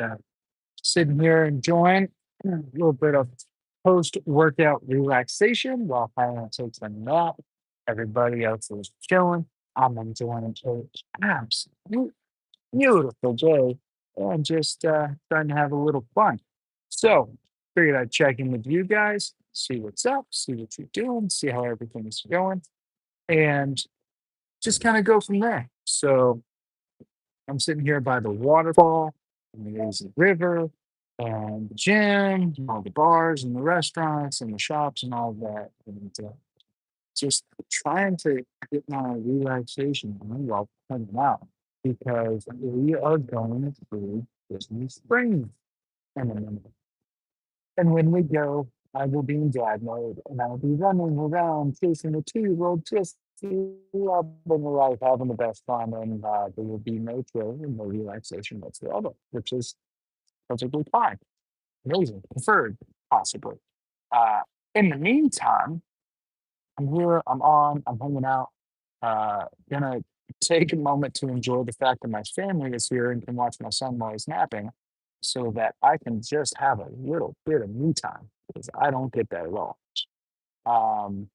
uh, sitting here enjoying a little bit of post-workout relaxation while Highland takes a nap. Everybody else is chilling. I'm enjoying an absolute beautiful day and just trying to have a little fun. So, figured I'd check in with you guys, see what's up, see what you're doing, see how everything is going, and just kind of go from there. So, I'm sitting here by the waterfall and the lazy river and the gym, and all the bars and the restaurants and the shops and all that. And just trying to get my relaxation on while hanging out because we are going through Disney Springs in a minute. And when we go, I will be in dad mode and I'll be running around chasing a 2-year-old just loving the life, having the best fun, and there will be no chill and no relaxation whatsoever, which is perfectly fine, amazing, preferred, possibly. Uh, in the meantime, I'm here, I'm hanging out, gonna take a moment to enjoy the fact that my family is here and can watch my son while he's napping so that I can just have a little bit of me time because I don't get that at all. Um,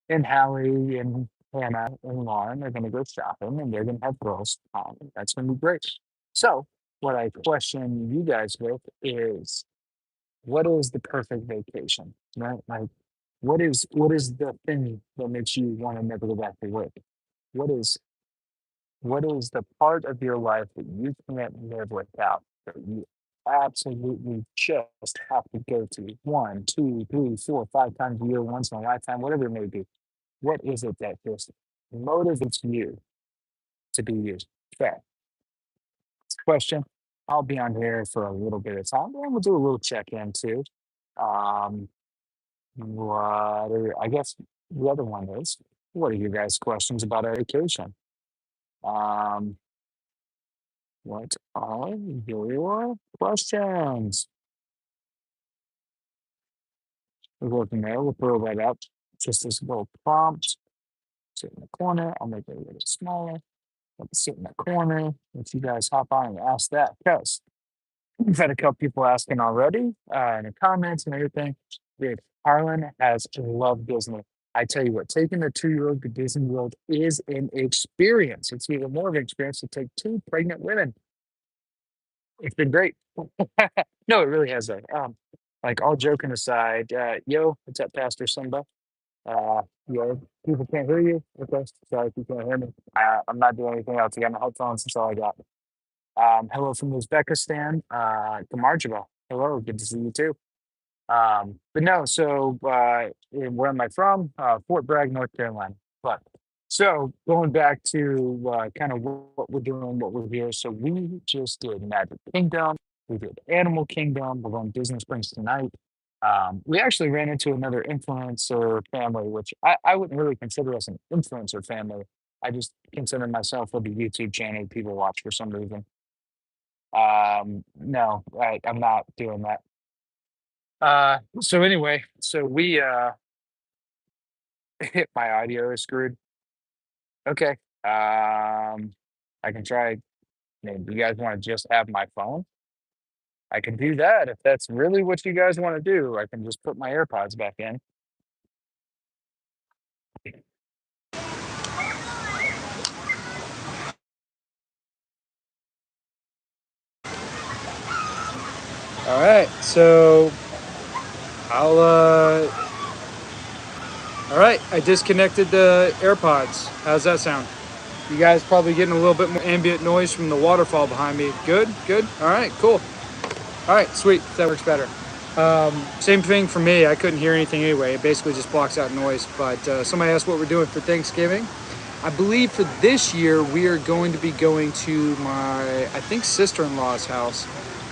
and Hallie and Hannah and Lauren are gonna go shopping and they're gonna have girls time. That's gonna be great. So, what I question you guys with is what is the perfect vacation? Right? Like what is the thing that makes you want to never go back to work? What is what is the part of your life that you can't live without, that you absolutely just have to go to one, two, three, four, 5 times a year, once in a lifetime, whatever it may be? What is it that just motivates you to be you? Fair question. I'll be on here for a little bit of time, and we'll do a little check-in too. Um, I guess the other one is, what are you guys' questions about our vacation? Um, what are your questions? We're working there. We'll throw that up. Just this little prompt. Sit in the corner. I'll make it a little smaller. Let it sit in the corner. If you guys hop on and ask that, because we've had a couple people asking already in the comments and everything. Dude, Harlan has loved Disney. I tell you what, taking a 2-year-old to Disney World is an experience. It's even more of an experience to take two pregnant women. It's been great. No, it really has. Like all joking aside, yo, what's up, Pastor Simba? Yo, people can't hear you. Okay, sorry if you can't hear me. I'm not doing anything else. I got my headphones. That's all I got. Hello from Uzbekistan, Kamarjiva. Hello, good to see you too. But no, so where am I from? Fort Bragg, North Carolina. But so going back to kind of what we're doing, what we're here. So we just did Magic Kingdom, we did Animal Kingdom, we're going Disney Springs tonight. We actually ran into another influencer family, which I wouldn't really consider us an influencer family. I just consider myself with the YouTube channel people watch for some reason. No, I'm not doing that. So anyway, so we my audio is screwed. Okay. I can try. Do you guys want to just have my phone? I can do that if that's really what you guys want to do. I can just put my AirPods back in. All right. So I'll all right, I disconnected the AirPods. How's that sound? You guys probably getting a little bit more ambient noise from the waterfall behind me. Good, good. All right, cool. All right, sweet. That works better. Same thing for me. I couldn't hear anything anyway. It basically just blocks out noise. But somebody asked what we're doing for Thanksgiving. I believe for this year we are going to be going to my, I think, sister-in-law's house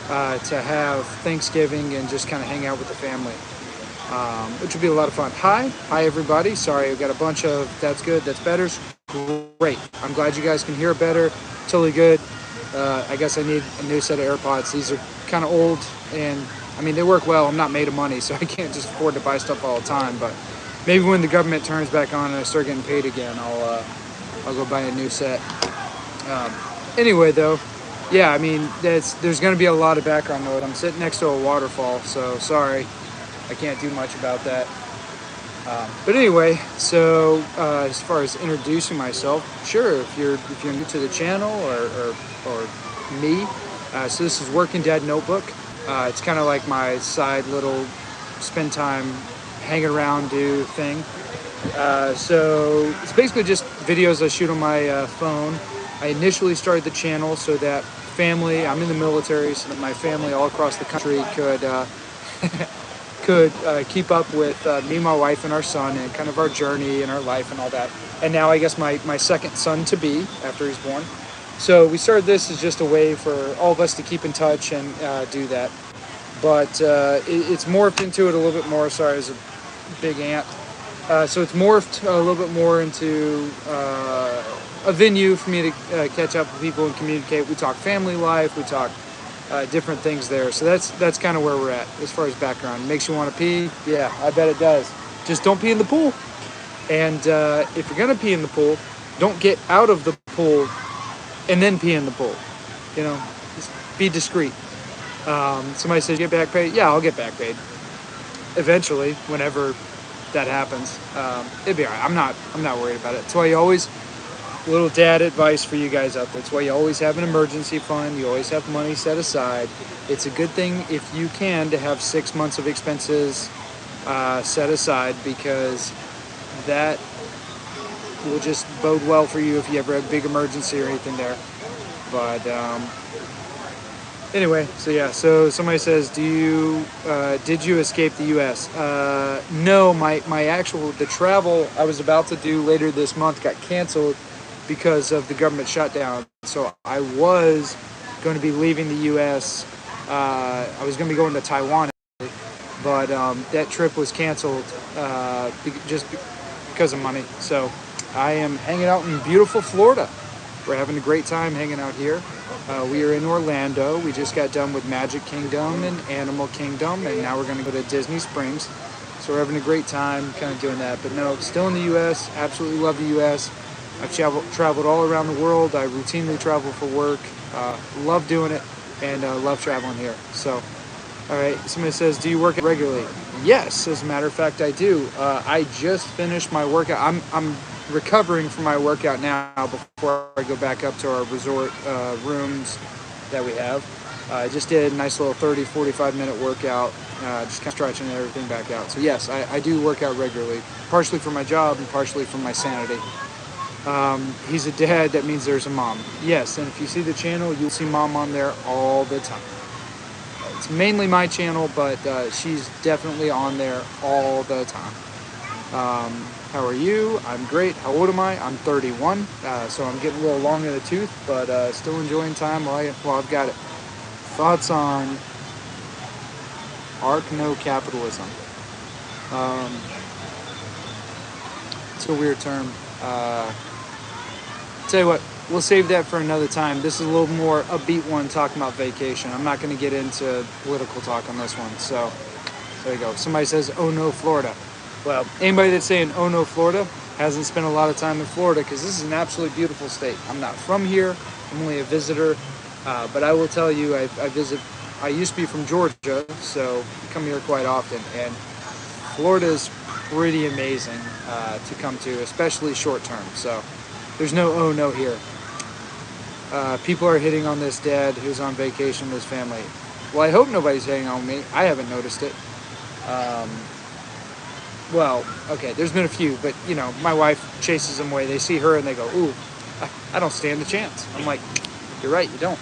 to have Thanksgiving and just kind of hang out with the family, which would be a lot of fun. Hi everybody. Sorry, we've got a bunch of that's good, that's better. Great. I'm glad you guys can hear better. Totally good. I guess I need a new set of AirPods. These are kind of old, and I mean they work well. I'm not made of money, so I can't just afford to buy stuff all the time. But maybe when the government turns back on and I start getting paid again, I'll go buy a new set. Anyway, though, yeah, I mean, there's going to be a lot of background noise. I'm sitting next to a waterfall, so sorry, I can't do much about that. But anyway, so as far as introducing myself, sure, if you're new to the channel or me, so this is Working Dad Notebook. It's kind of like my side little spend time, hanging around, do thing. So it's basically just videos I shoot on my phone. I initially started the channel so that family, I'm in the military, so that my family all across the country could keep up with me, my wife, and our son, and kind of our journey and our life and all that. And now I guess my second son to be after he's born. So we started this as just a way for all of us to keep in touch and do that. But it's morphed into it a little bit more. Sorry, there's a big ant. So it's morphed a little bit more into a venue for me to catch up with people and communicate. We talk family life. We talk different things there. So that's kind of where we're at as far as background. Makes you want to pee? Yeah, I bet it does. Just don't pee in the pool. And if you're gonna pee in the pool, don't get out of the pool and then pee in the pool. You know, just be discreet. Somebody says you get back paid. Yeah, I'll get back paid eventually, whenever that happens. It'd be all right. I'm not worried about it. That's why you always little dad advice for you guys out there. It's why you always have an emergency fund. You always have money set aside. It's a good thing if you can to have 6 months of expenses set aside, because that will just bode well for you if you ever have a big emergency or anything there. But anyway, so yeah. So somebody says, did you escape the U.S.? No, my actual the travel I was about to do later this month got canceled because of the government shutdown. So I was going to be leaving the U.S. I was going to be going to Taiwan, but that trip was canceled just because of money. So I am hanging out in beautiful Florida. We're having a great time hanging out here. We are in Orlando. We just got done with Magic Kingdom and Animal Kingdom, and now we're going to go to Disney Springs. So we're having a great time kind of doing that. But no, still in the U.S. Absolutely love the U.S. I've traveled all around the world. I routinely travel for work. Love doing it, and love traveling here. So, all right. Somebody says, do you work out regularly? Yes, as a matter of fact, I do. I just finished my workout. I'm recovering from my workout now before I go back up to our resort rooms that we have. I just did a nice little 30, 45-minute workout, just kind of stretching everything back out. So yes, I do work out regularly, partially for my job and partially for my sanity. He's a dad, that means there's a mom. Yes, and if you see the channel, you'll see mom on there all the time. It's mainly my channel, but she's definitely on there all the time. How are you? I'm great. How old am I? I'm 31, so I'm getting a little long in the tooth, but still enjoying time while I've got it. Thoughts on arachno-capitalism? Um, it's a weird term. Tell you what, we'll save that for another time. This is a little more upbeat one talking about vacation. I'm not going to get into political talk on this one. So there you go. Somebody says, oh no, Florida. Well, anybody that's saying, oh no, Florida, hasn't spent a lot of time in Florida, because this is an absolutely beautiful state. I'm not from here. I'm only a visitor. But I will tell you, I used to be from Georgia, so I come here quite often. And Florida is pretty amazing to come to, especially short term. So there's no oh no here. People are hitting on this dad who's on vacation with his family. Well, I hope nobody's hitting on me. I haven't noticed it. Well, okay, there's been a few, but my wife chases them away. They see her and they go, ooh, I don't stand a chance. I'm like, you're right, you don't.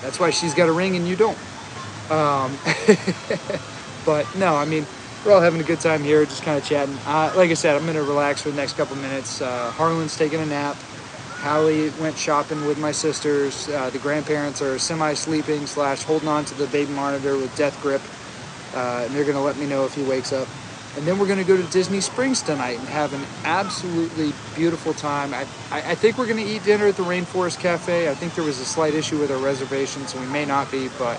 That's why she's got a ring and you don't. But no, I mean, we're all having a good time here, just kind of chatting. Like I said, I'm going to relax for the next couple minutes. Harlan's taking a nap. Hallie went shopping with my sisters. The grandparents are semi-sleeping / holding on to the baby monitor with death grip. And they're going to let me know if he wakes up. And then we're going to go to Disney Springs tonight and have an absolutely beautiful time. I think we're going to eat dinner at the Rainforest Cafe. I think there was a slight issue with our reservation, so we may not be. But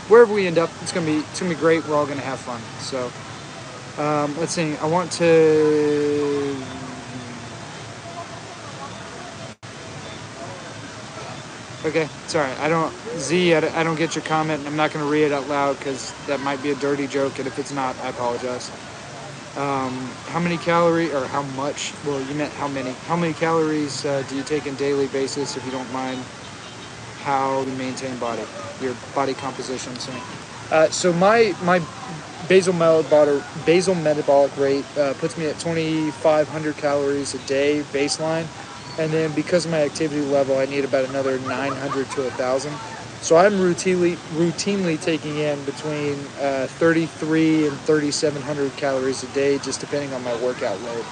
wherever we end up, it's going to be great. We're all going to have fun. So let's see. I want to... Okay, sorry. I don't, Z, I don't get your comment. And I'm not going to read it out loud because that might be a dirty joke. And if it's not, I apologize. How many calories or how much? Well, you meant how many? How many calories do you take on daily basis, if you don't mind? How you maintain your body composition? I'm saying. So my basal metabolic rate puts me at 2,500 calories a day baseline, and then because of my activity level, I need about another 900 to 1,000. So I'm routinely taking in between 33 and 3,700 calories a day, just depending on my workout load.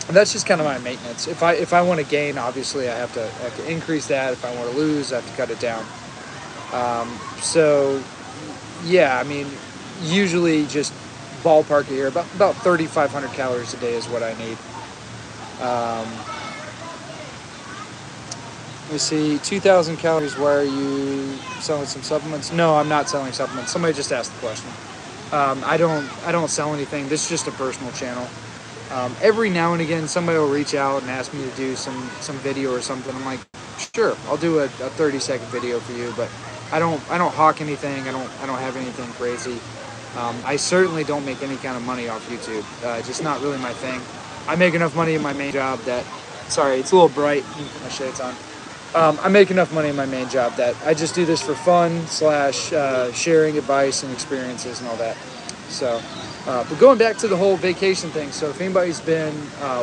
And that's just kind of my maintenance. If I want to gain, obviously I have to increase that. If I want to lose, I have to cut it down. So yeah, I mean, usually just ballpark it here, about 3,500 calories a day is what I need. Um, let's see, 2,000 calories. Why are you selling some supplements? No, I'm not selling supplements. Somebody just asked the question. I don't sell anything. This is just a personal channel. Every now and again, somebody will reach out and ask me to do some video or something. I'm like, sure, I'll do a 30-second video for you, but I don't hawk anything. I don't have anything crazy. I certainly don't make any kind of money off YouTube. Just not really my thing. I make enough money in my main job that, sorry, it's a little bright. My shades on. I make enough money in my main job that I just do this for fun / sharing advice and experiences and all that. So, but going back to the whole vacation thing. So if anybody's been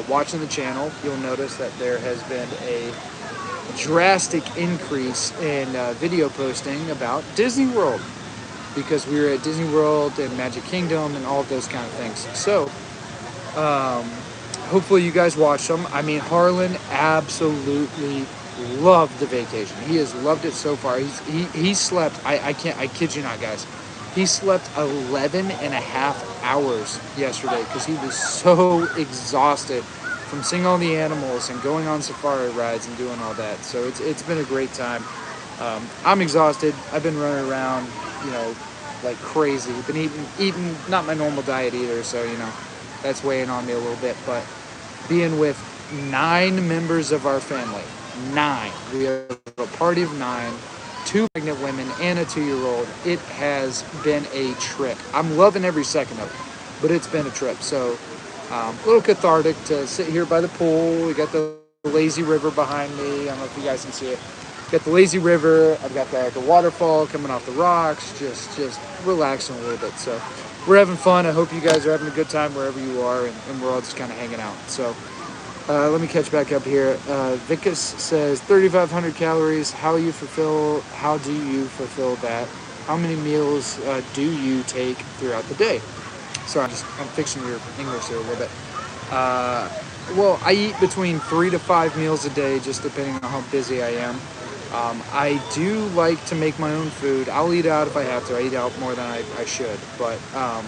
watching the channel, you'll notice that there has been a drastic increase in video posting about Disney World, because we were at Disney World and Magic Kingdom and all of those kind of things. So hopefully you guys watched them. I mean, Harlan absolutely loved the vacation. He has loved it so far. He slept, I kid you not, guys. He slept 11 and a half hours yesterday because he was so exhausted from seeing all the animals and going on safari rides and doing all that. So it's been a great time. I'm exhausted. I've been running around, like crazy. Been eating not my normal diet either, so that's weighing on me a little bit. But being with 9 members of our family, 9. We have a party of 9. 2 pregnant women and a 2-year-old. It has been a trip. I'm loving every second of it, but it's been a trip. So a little cathartic to sit here by the pool. We got the lazy river behind me. I don't know if you guys can see it. Got the lazy river. I've got the waterfall coming off the rocks. Just relaxing a little bit. So we're having fun. I hope you guys are having a good time wherever you are, and we're all just kind of hanging out. So let me catch back up here. Vicus says 3,500 calories. How do you fulfill that? How many meals do you take throughout the day? Sorry, I'm fixing your English here a little bit. Well, I eat between 3 to 5 meals a day, just depending on how busy I am. I do like to make my own food. I'll eat out if I have to. I eat out more than I should, but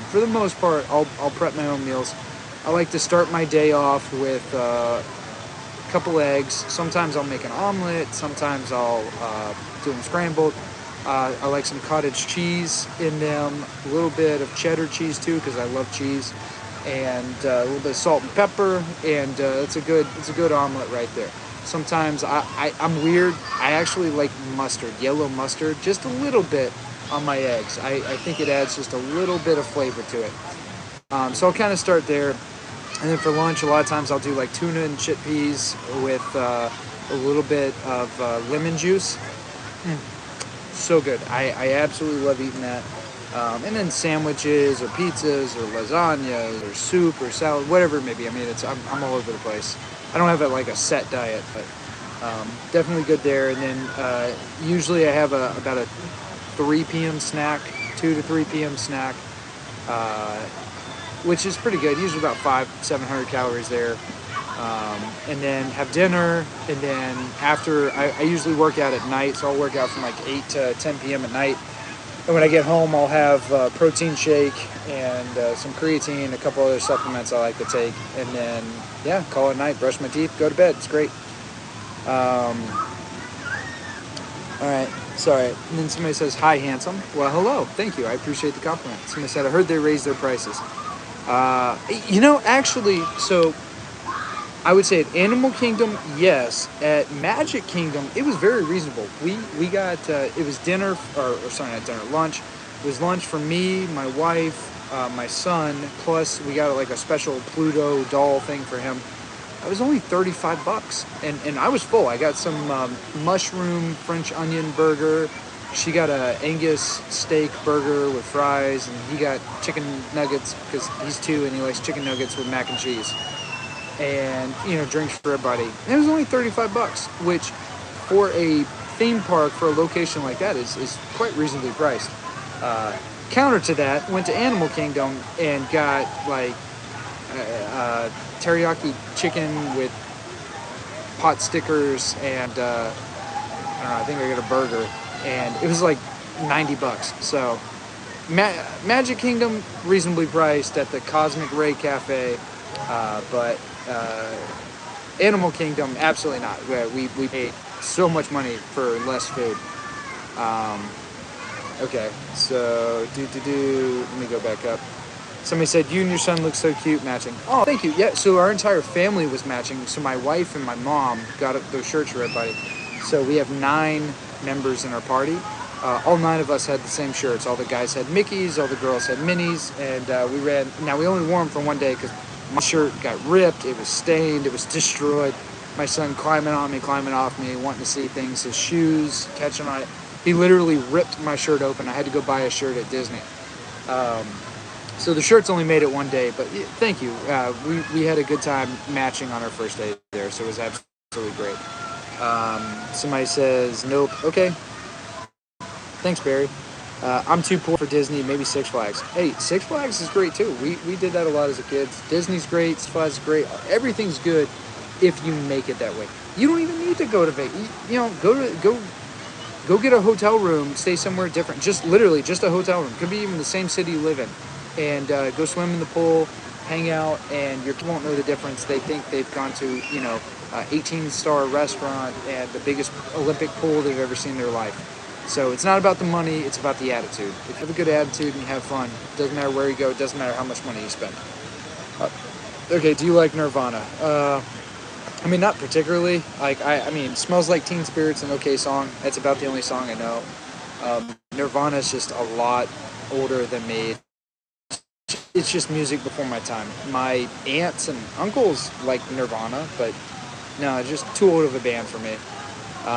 for the most part, I'll prep my own meals. I like to start my day off with a couple eggs. Sometimes I'll make an omelet. Sometimes I'll do them scrambled. I like some cottage cheese in them. A little bit of cheddar cheese too, because I love cheese, and a little bit of salt and pepper. And it's a good omelet right there. Sometimes I'm weird. I actually like mustard, yellow mustard, just a little bit on my eggs. I think it adds just a little bit of flavor to it. So I'll kind of start there. And then for lunch, a lot of times I'll do like tuna and chickpeas with a little bit of lemon juice. So good. I absolutely love eating that. And then sandwiches or pizzas or lasagnas or soup or salad, whatever it may be. I mean, I'm all over the place. I don't have like a set diet, but definitely good there. And then usually I have about a 3 p.m. snack, 2 to 3 p.m. snack. Which is pretty good. Usually about 500-700 calories there. And then have dinner. And then after, I usually work out at night, so I'll work out from like 8 to 10 p.m. at night. And when I get home, I'll have a protein shake and some creatine, a couple other supplements I like to take. And then, yeah, call it night, brush my teeth, go to bed. It's great. All right. Sorry. And then somebody says, hi, handsome. Well, hello. Thank you. I appreciate the compliment. Somebody said, I heard they raised their prices. Actually, so I would say at Animal Kingdom, yes. At Magic Kingdom, it was very reasonable. We got it was dinner or sorry, not dinner, lunch. It was lunch for me, my wife, my son. Plus, we got like a special Pluto doll thing for him. It was only $35, and I was full. I got some mushroom French onion burger. She got a Angus steak burger with fries, and he got chicken nuggets because he's two and he likes chicken nuggets with mac and cheese and drinks for everybody. And it was only $35, which for a theme park for a location like that is quite reasonably priced. Counter to that, went to Animal Kingdom and got like teriyaki chicken with pot stickers and I don't know. I think I got a burger, and it was like $90. So Magic Kingdom reasonably priced at the Cosmic Ray Cafe, but Animal Kingdom absolutely not. We paid so much money for less food. Um, okay, so let me go back up. Somebody said you and your son look so cute matching. Oh, thank you. Yeah, so our entire family was matching. So my wife and my mom got those shirts for everybody. So we have 9 members in our party. All 9 of us had the same shirts. All the guys had Mickeys, all the girls had Minnies, and we ran. Now we only wore them for one day because my shirt got ripped, it was stained, it was destroyed. My son climbing on me, climbing off me, wanting to see things. His shoes catching on it. He literally ripped my shirt open. I had to go buy a shirt at Disney. Um, so the shirts only made it one day, but thank you. We had a good time matching on our first day there, so it was absolutely great. Somebody says nope. Okay, thanks, Barry. I'm too poor for Disney. Maybe Six Flags. Hey, Six Flags is great too. We did that a lot as a kid. Disney's great. Six Flags is great. Everything's good if you make it that way. You don't even need to go to Vegas. Go get a hotel room. Stay somewhere different. Just literally just a hotel room. Could be even the same city you live in, and go swim in the pool, hang out, and your kids won't know the difference. They think they've gone to 18-star restaurant and the biggest Olympic pool they've ever seen in their life. So it's not about the money, it's about the attitude. If you have a good attitude and you have fun, it doesn't matter where you go, it doesn't matter how much money you spend. Uh, okay, do you like Nirvana? I mean, not particularly. Like, I mean, Smells Like Teen Spirit's an okay song. That's about the only song I know. Nirvana's just a lot older than me. It's just music before my time. My aunts and uncles like Nirvana, but no, it's just too old of a band for me.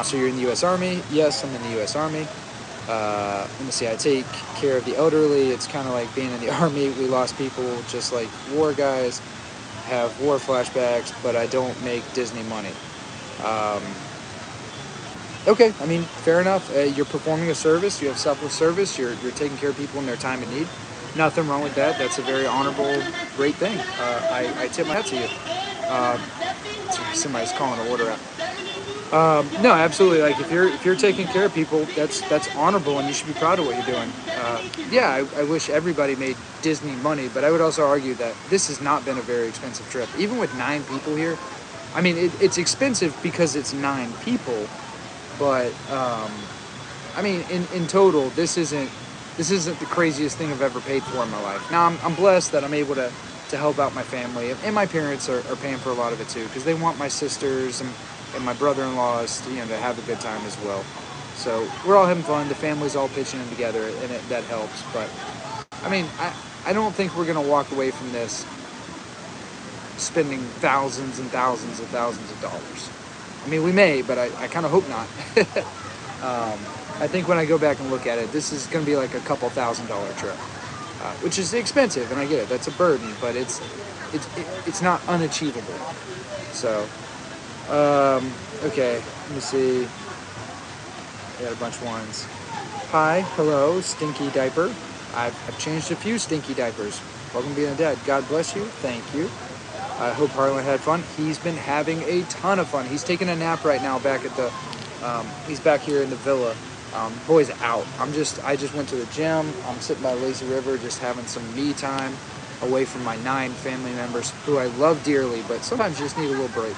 So you're in the U.S. Army? Yes, I'm in the U.S. Army. Let me see. I take care of the elderly. It's kind of like being in the Army. We lost people just like war guys. Have war flashbacks, but I don't make Disney money. Um, okay, I mean, fair enough. You're performing a service. You have selfless service. You're taking care of people in their time of need. Nothing wrong with that. That's a very honorable, great thing. I tip my hat to you. Uh, Somebody's calling an order out. No, absolutely. Like if you're taking care of people, that's honorable, and you should be proud of what you're doing. Yeah, I wish everybody made Disney money, but I would also argue that this has not been a very expensive trip. Even with 9 people here, I mean it's expensive because it's 9 people, but I mean in total, this isn't the craziest thing I've ever paid for in my life. Now I'm blessed that I'm able to help out my family, and my parents are paying for a lot of it too because they want my sisters and my brother-in-laws to have a good time as well. So we're all having fun. The family's all pitching in together, and that helps. But I mean, I don't think we're gonna walk away from this spending thousands and thousands and thousands of dollars. I mean, we may, but I kind of hope not. I think when I go back and look at it, this is going to be like a couple $1,000 trip, which is expensive, and I get it. That's a burden, but it's not unachievable. So, okay, let me see. I got a bunch of ones. Hi, hello, Stinky Diaper. I've changed a few Stinky Diapers. Welcome to being a dad. God bless you. Thank you. I hope Harlan had fun. He's been having a ton of fun. He's taking a nap right now back at the. He's back here in the villa. Boy's out. I just went to the gym. I'm sitting by Lazy River, just having some me time, away from my 9 family members who I love dearly, but sometimes you just need a little break.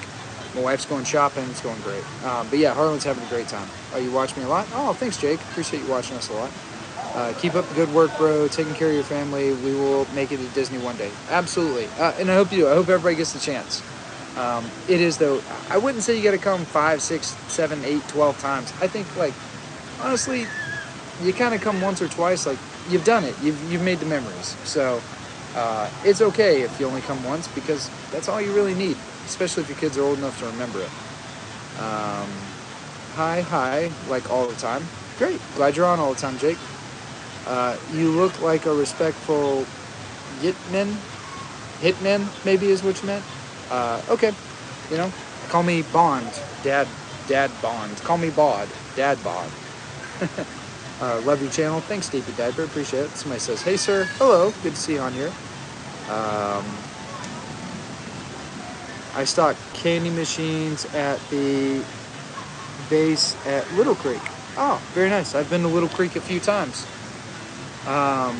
My wife's going shopping. It's going great. But yeah, Harlan's having a great time. Oh, you watch me a lot? Oh, thanks, Jake. Appreciate you watching us a lot. Keep up the good work, bro. Taking care of your family. We will make it to Disney one day. Absolutely. And I hope you do. I hope everybody gets the chance. It is though. I wouldn't say you got to come 5, 6, 7, 8, 12 times. I think like honestly, you kind of come once or twice. Like you've done it. You've made the memories. So it's okay if you only come once because that's all you really need. Especially if your kids are old enough to remember it. Um, hi, like all the time. Great. Glad you're on all the time, Jake. You look like a respectful hitman. Hitman maybe is what you meant. Okay, you know, call me Bond, Dad Bond. Call me Bod, Dad Bod. Love your channel. Thanks, Stevie Diaper. Appreciate it. Somebody says, "Hey, sir. Hello. Good to see you on here." Um, I stock candy machines at the base at Little Creek. Oh, very nice. I've been to Little Creek a few times. Um,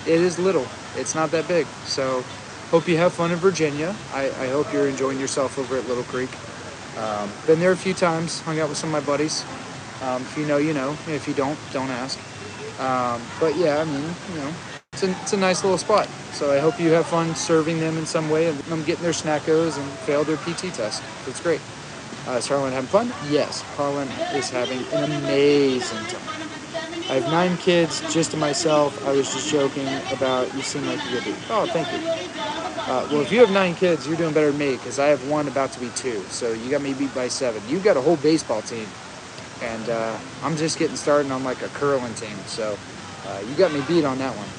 it is little. It's not that big. So, hope you have fun in Virginia. I hope you're enjoying yourself over at Little Creek. Been there a few times. Hung out with some of my buddies. If you know, you know. If you don't ask. But yeah, I mean, you know, it's a nice little spot. So I hope you have fun serving them in some way and them getting their snackos and fail their PT test. It's great. Is Harlan having fun? Yes, Harlan is having an amazing time. I have 9 kids just to myself. I was just joking about you seem like a good dude. Oh, thank you. Well, if you have 9 kids, you're doing better than me because I have 1 about to be 2. So you got me beat by 7. You got a whole baseball team. And I'm just getting started on like a curling team. So you got me beat on that one.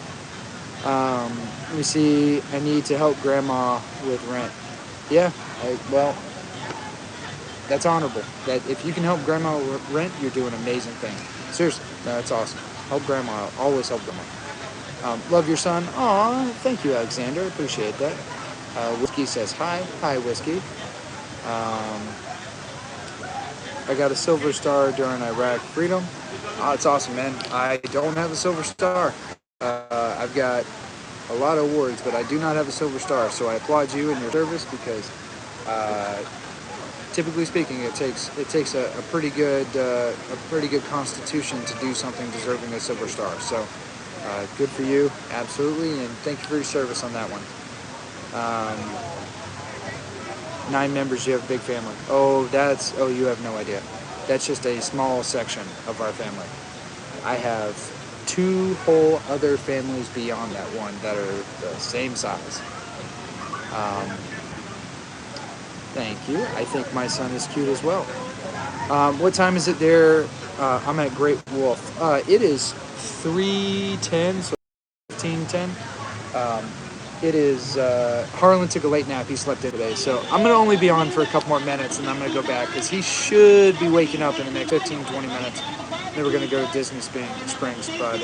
Let me see. I need to help Grandma with rent. Yeah, well, that's honorable. That if you can help Grandma with rent, you're doing an amazing thing. Seriously, that's awesome. Help Grandma out. Always help Grandma. Love your son. Aw, thank you, Alexander. Appreciate that. Whiskey says hi. Hi, Whiskey. I got a silver star during Iraq Freedom. Oh, it's awesome, man. I don't have a silver star. I've got a lot of awards, but I do not have a silver star. So I applaud you in your service because, typically speaking, it takes a pretty good constitution to do something deserving a silver star. So good for you, absolutely, and thank you for your service on that one. 9 members, you have a big family. Oh, you have no idea. That's just a small section of our family. I have 2 whole other families beyond that one that are the same size. Thank you. I think my son is cute as well. What time is it there? I'm at Great Wolf. It is 3:10, so 15:10. It is, Harlan took a late nap. He slept in today. So I'm going to only be on for a couple more minutes and I'm going to go back because he should be waking up in the next 15, 20 minutes. Then we're going to go to Disney Springs. But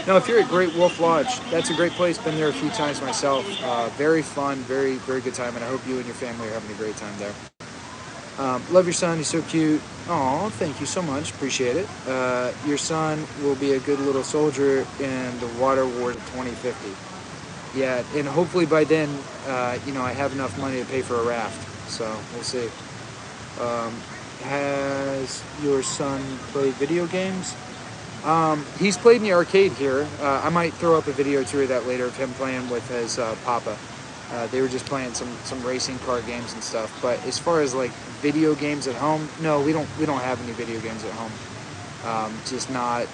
no, if you're at Great Wolf Lodge, that's a great place. Been there a few times myself. Very fun, very, very good time. And I hope you and your family are having a great time there. Love your son. He's so cute. Aw, thank you so much. Appreciate it. Your son will be a good little soldier in the Water War 2050. Yeah, and hopefully by then, I have enough money to pay for a raft. So we'll see. Has your son played video games? He's played in the arcade here. I might throw up a video or 2 of that later of him playing with his papa. They were just playing some racing car games and stuff. But as far as like video games at home, no, we don't have any video games at home. Just not.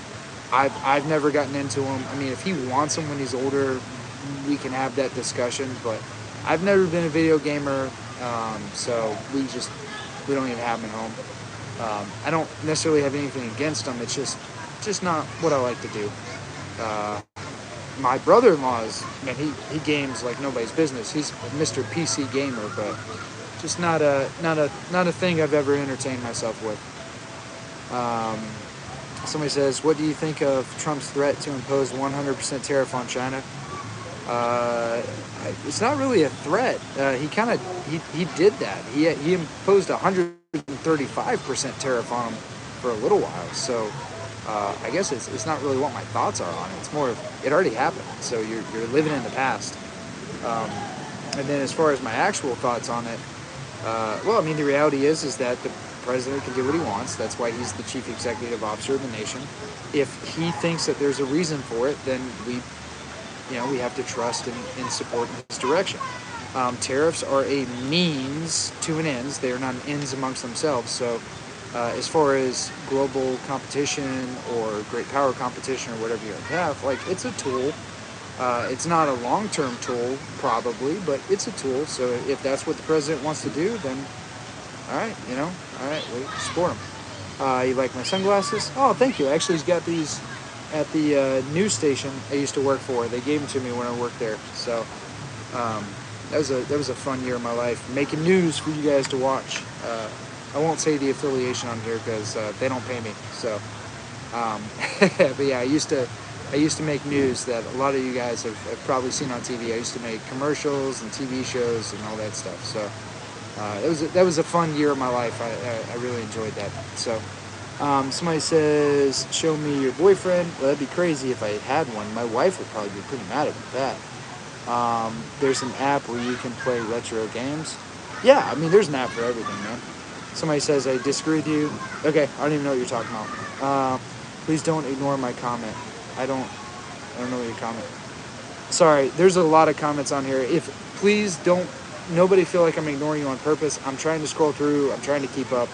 I've never gotten into them. I mean, if he wants them when he's older, we can have that discussion, but I've never been a video gamer, so we don't even have them at home. I don't necessarily have anything against them. It's just not what I like to do. My brother-in-law man, he games like nobody's business. He's Mr. PC gamer, but just not a thing I've ever entertained myself with. Somebody says, what do you think of Trump's threat to impose 100% tariff on China? It's not really a threat. He did that. He imposed 135% tariff on them for a little while. So I guess it's not really what my thoughts are on it. It's more of it already happened. So you're living in the past. And then as far as my actual thoughts on it, well, I mean, the reality is that the president can do what he wants. That's why he's the chief executive officer of the nation. If he thinks that there's a reason for it, then we have to trust and support his direction. Tariffs are a means to an ends. They are not an ends amongst themselves. So as far as global competition or great power competition or whatever you have, like, it's a tool. It's not a long-term tool, probably, but it's a tool. So if that's what the president wants to do, then all right, all right, we support him. You like my sunglasses? Oh, thank you. Actually, he's got these at the news station I used to work for. They gave them to me when I worked there. So um, that was a fun year of my life, making news for you guys to watch. I won't say the affiliation on here because they don't pay me. So, but yeah, I used to make news that a lot of you guys have probably seen on TV. I used to make commercials and TV shows and all that stuff. So that was a fun year of my life. I really enjoyed that. So somebody says, show me your boyfriend. Well, that'd be crazy if I had one. My wife would probably be pretty mad about that. There's an app where you can play retro games. Yeah, I mean, there's an app for everything, man. Somebody says, I disagree with you. Okay, I don't even know what you're talking about. Please don't ignore my comment. I don't know your comment. Sorry, there's a lot of comments on here. Please don't, nobody feel like I'm ignoring you on purpose. I'm trying to scroll through. I'm trying to keep up.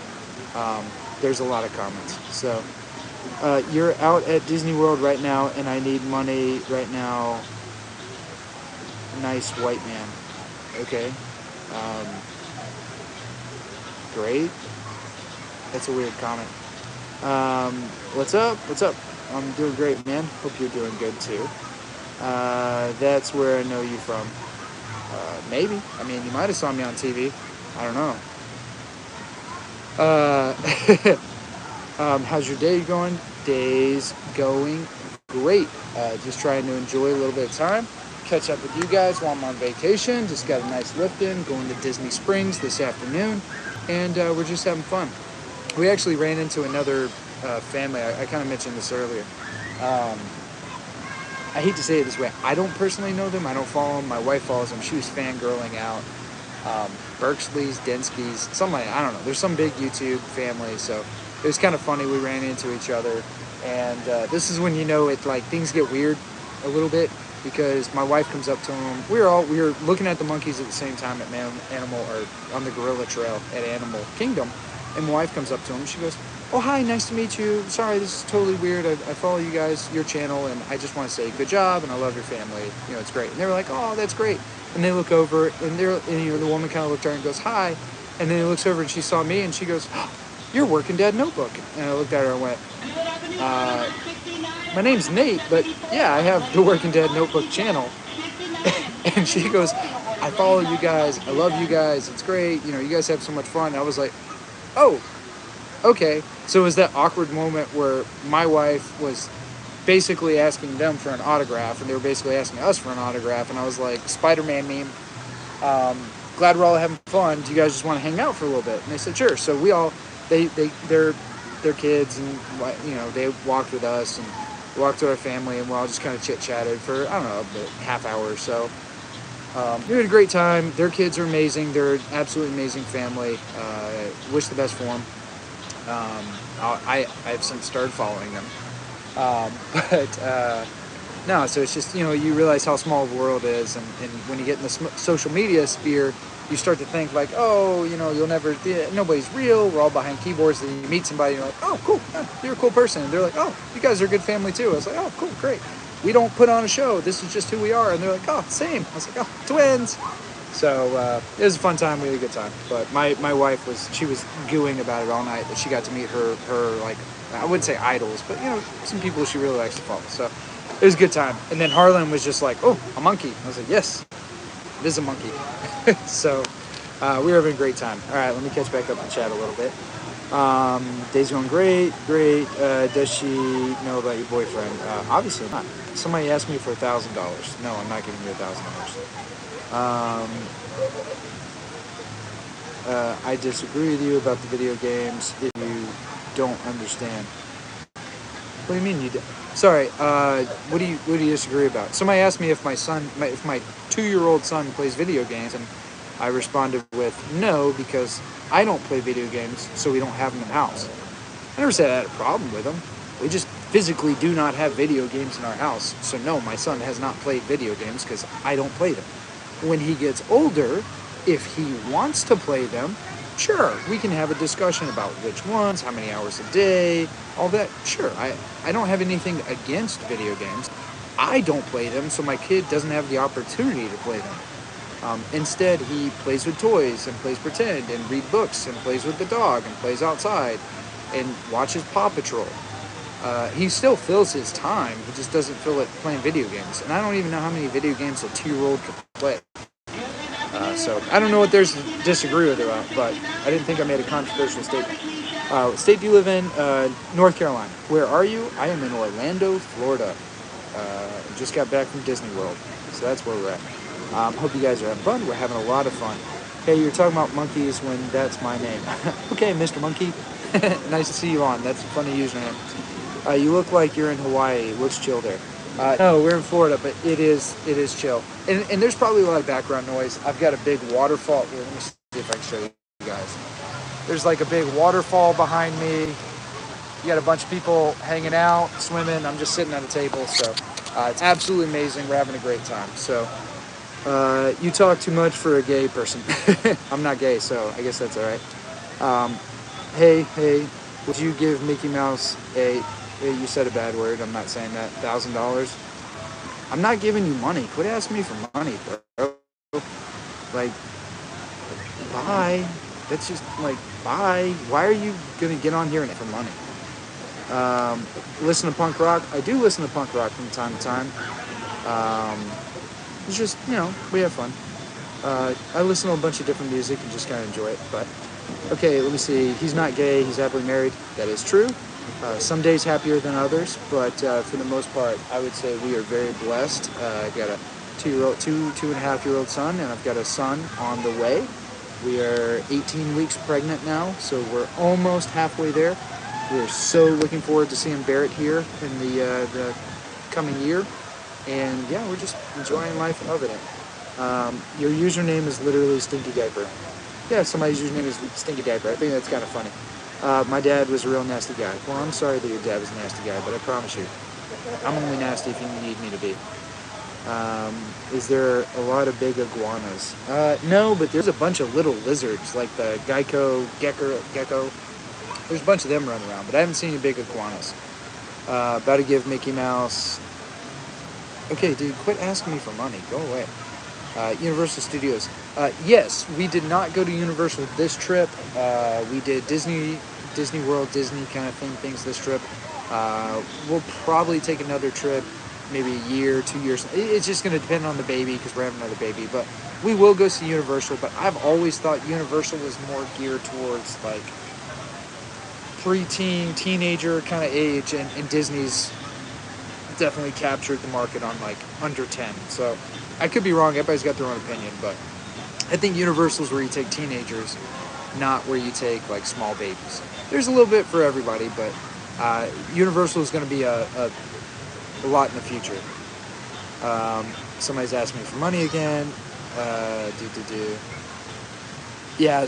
There's a lot of comments. So, you're out at Disney World right now, and I need money right now. Nice white man. Okay. Great. That's a weird comment. What's up? What's up? I'm doing great, man. Hope you're doing good too. That's where I know you from. Maybe. I mean, you might have saw me on TV. I don't know. How's your day going? Day's going great. Just trying to enjoy a little bit of time. Catch up with you guys while I'm on vacation. Just got a nice lift in. Going to Disney Springs this afternoon. And we're just having fun. We actually ran into another family. I kind of mentioned this earlier. I hate to say it this way. I don't personally know them. I don't follow them. My wife follows them. She was fangirling out. Berksley's, Densky's, something like, I don't know. There's some big YouTube family. So it was kind of funny. We ran into each other. And this is when, things get weird a little bit. Because my wife comes up to him. We were looking at the monkeys at the same time at on the gorilla trail at Animal Kingdom. And my wife comes up to him. She goes, oh, hi, nice to meet you. Sorry, this is totally weird. I follow you guys, your channel, and I just want to say good job, and I love your family. It's great. And they were like, oh, that's great. And they look over, and the woman kind of looked at her and goes, hi. And then he looks over, and she saw me, and she goes, oh, you're Working Dad Notebook. And I looked at her and went, my name's Nate, but yeah, I have the Working Dad Notebook channel. And she goes, I follow you guys. I love you guys. It's great. You guys have so much fun. I was like, oh, okay. So it was that awkward moment where my wife was basically asking them for an autograph, and they were basically asking us for an autograph. And I was like, Spider-Man meme. Glad we're all having fun. Do you guys just want to hang out for a little bit? And they said, sure. So we all, their kids, and they walked with us and walked with our family, and we all just kind of chit-chatted for, I don't know, a half hour or so. We had a great time. Their kids are amazing. They're an absolutely amazing family. Wish the best for them. I've since started following them. No, so it's just, you realize how small the world is, and when you get in the social media sphere, you start to think like, oh, you'll never, nobody's real, we're all behind keyboards, and you meet somebody, and you're like, oh, cool, yeah, you're a cool person, and they're like, oh, you guys are a good family too. I was like, oh, cool, great. We don't put on a show, this is just who we are, and they're like, oh, same. I was like, oh, twins. So it was a fun time, we had a good time, but my wife she was gooing about it all night, that she got to meet her like, I wouldn't say idols, but some people she really likes to follow, so it was a good time. And then Harlan was just like, oh, a monkey. I was like, yes, it is a monkey. So we were having a great time. All right, let me catch back up and chat a little bit. Day's going great. Does she know about your boyfriend? Obviously not. Somebody asked me for $1,000. No, I'm not giving you $1,000. I disagree with you about the video games if you don't understand. What do you mean you did? Sorry, what do you disagree about? Somebody asked me if my 2-year-old son plays video games, and I responded with no, because I don't play video games, so we don't have them in the house. I never said I had a problem with them. We just physically do not have video games in our house. So no, my son has not played video games because I don't play them. When he gets older, if he wants to play them, sure, we can have a discussion about which ones, how many hours a day, all that. Sure, I don't have anything against video games. I don't play them, so my kid doesn't have the opportunity to play them. Instead, he plays with toys and plays pretend and read books and plays with the dog and plays outside and watches Paw Patrol. He still fills his time. He just doesn't fill it playing video games. And I don't even know how many video games a 2-year-old could play. So I don't know what there's to disagree with about, but I didn't think I made a controversial statement. What state do you live in? North Carolina. Where are you? I am in Orlando, Florida. Just got back from Disney World. So that's where we're at. Hope you guys are having fun. We're having a lot of fun. Hey, you're talking about monkeys when that's my name. Okay, Mr. Monkey. Nice to see you on. That's a funny username. You look like you're in Hawaii. It looks chill there. No, we're in Florida, but it is chill. And there's probably a lot of background noise. I've got a big waterfall here. Let me see if I can show you guys. There's like a big waterfall behind me. You got a bunch of people hanging out, swimming. I'm just sitting at a table, so it's absolutely amazing. We're having a great time. So you talk too much for a gay person. I'm not gay, so I guess that's all right. Hey, would you give Mickey Mouse you said a bad word, I'm not saying that, $1,000? I'm not giving you money. Quit asking me for money, bro. Like, bye. That's just, like, bye. Why are you going to get on here and for money? Listen to punk rock. I do listen to punk rock from time to time. It's just, we have fun. I listen to a bunch of different music and just kind of enjoy it, but okay, let me see. He's not gay. He's happily married. That is true. Some days happier than others, but for the most part, I would say we are very blessed. I've got a 2.5-year-old son, and I've got a son on the way. We are 18 weeks pregnant now, so we're almost halfway there. We're so looking forward to seeing Barrett here in the coming year, and yeah, we're just enjoying life and loving it. Your username is literally Stinky Diaper. Yeah, somebody's username is Stinky Diaper. I think that's kind of funny. My dad was a real nasty guy. Well, I'm sorry that your dad was a nasty guy, but I promise you, I'm only nasty if you need me to be. Is there a lot of big iguanas? No, but there's a bunch of little lizards, like the gecko. There's a bunch of them running around, but I haven't seen any big iguanas. About to give Mickey Mouse... Okay, dude, quit asking me for money. Go away. Universal Studios. Yes, we did not go to Universal this trip. We did Disney World, Disney kind of things this trip. We'll probably take another trip, maybe a year, 2 years. It's just going to depend on the baby because we're having another baby. But we will go see Universal. But I've always thought Universal was more geared towards like preteen, teenager kind of age, and Disney's definitely captured the market on like under 10. So I could be wrong. Everybody's got their own opinion, but I think Universal's where you take teenagers, not where you take like small babies. There's a little bit for everybody, but Universal is going to be a lot in the future. Somebody's asking me for money again. Yeah,